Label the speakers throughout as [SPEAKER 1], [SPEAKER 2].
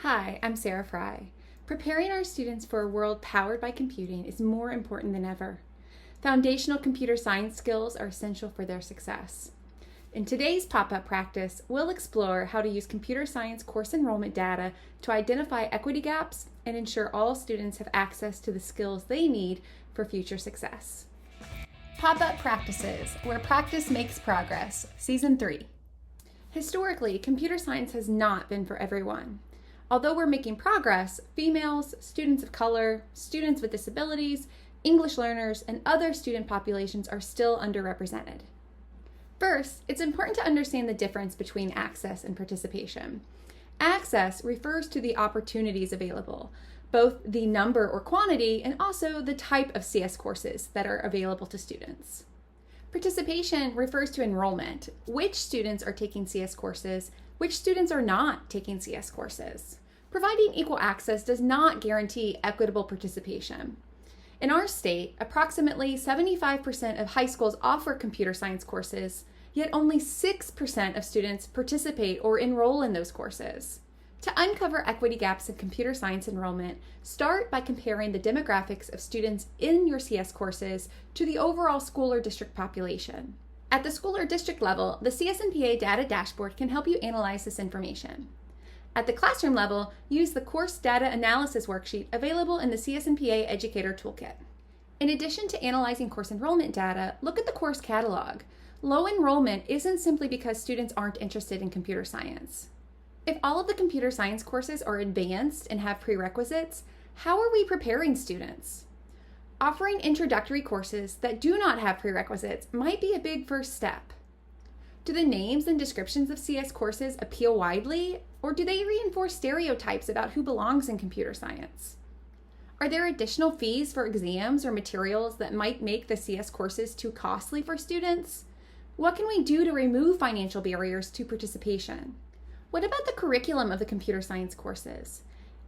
[SPEAKER 1] Hi, I'm Sarah Fry. Preparing our students for a world powered by computing is more important than ever. Foundational computer science skills are essential for their success. In today's pop-up practice, we'll explore how to use computer science course enrollment data to identify equity gaps and ensure all students have access to the skills they need for future success. Pop-up practices, where practice makes progress, Season 3. Historically, computer science has not been for everyone. Although we're making progress, females, students of color, students with disabilities, English learners, and other student populations are still underrepresented. First, it's important to understand the difference between access and participation. Access refers to the opportunities available, both the number or quantity and also the type of CS courses that are available to students. Participation refers to enrollment, which students are taking CS courses, which students are not taking CS courses. Providing equal access does not guarantee equitable participation. In our state, approximately 75% of high schools offer computer science courses, yet only 6% of students participate or enroll in those courses. To uncover equity gaps in computer science enrollment, start by comparing the demographics of students in your CS courses to the overall school or district population. At the school or district level, the CSNPA data dashboard can help you analyze this information. At the classroom level, use the course data analysis worksheet available in the CSNPA Educator Toolkit. In addition to analyzing course enrollment data, look at the course catalog. Low enrollment isn't simply because students aren't interested in computer science. If all of the computer science courses are advanced and have prerequisites, how are we preparing students? Offering introductory courses that do not have prerequisites might be a big first step. Do the names and descriptions of CS courses appeal widely, or do they reinforce stereotypes about who belongs in computer science? Are there additional fees for exams or materials that might make the CS courses too costly for students? What can we do to remove financial barriers to participation? What about the curriculum of the computer science courses?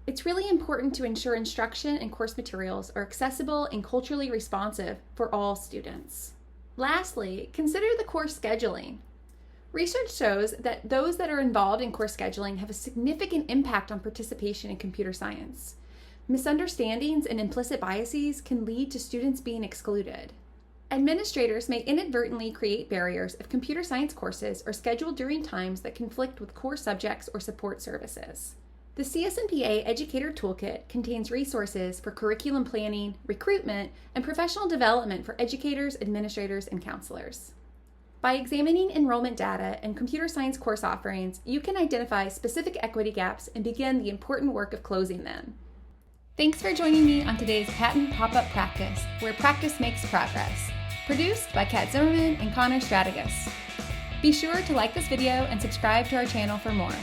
[SPEAKER 1] It's really important to ensure instruction and course materials are accessible and culturally responsive for all students. Lastly, consider the course scheduling. Research shows that those that are involved in course scheduling have a significant impact on participation in computer science. Misunderstandings and implicit biases can lead to students being excluded. Administrators may inadvertently create barriers if computer science courses are scheduled during times that conflict with core subjects or support services. The CSNPA Educator Toolkit contains resources for curriculum planning, recruitment, and professional development for educators, administrators, and counselors. By examining enrollment data and computer science course offerings, you can identify specific equity gaps and begin the important work of closing them. Thanks for joining me on today's Patent Pop-Up Practice, where practice makes progress. Produced by Kat Zimmerman and Connor Strategas. Be sure to like this video and subscribe to our channel for more.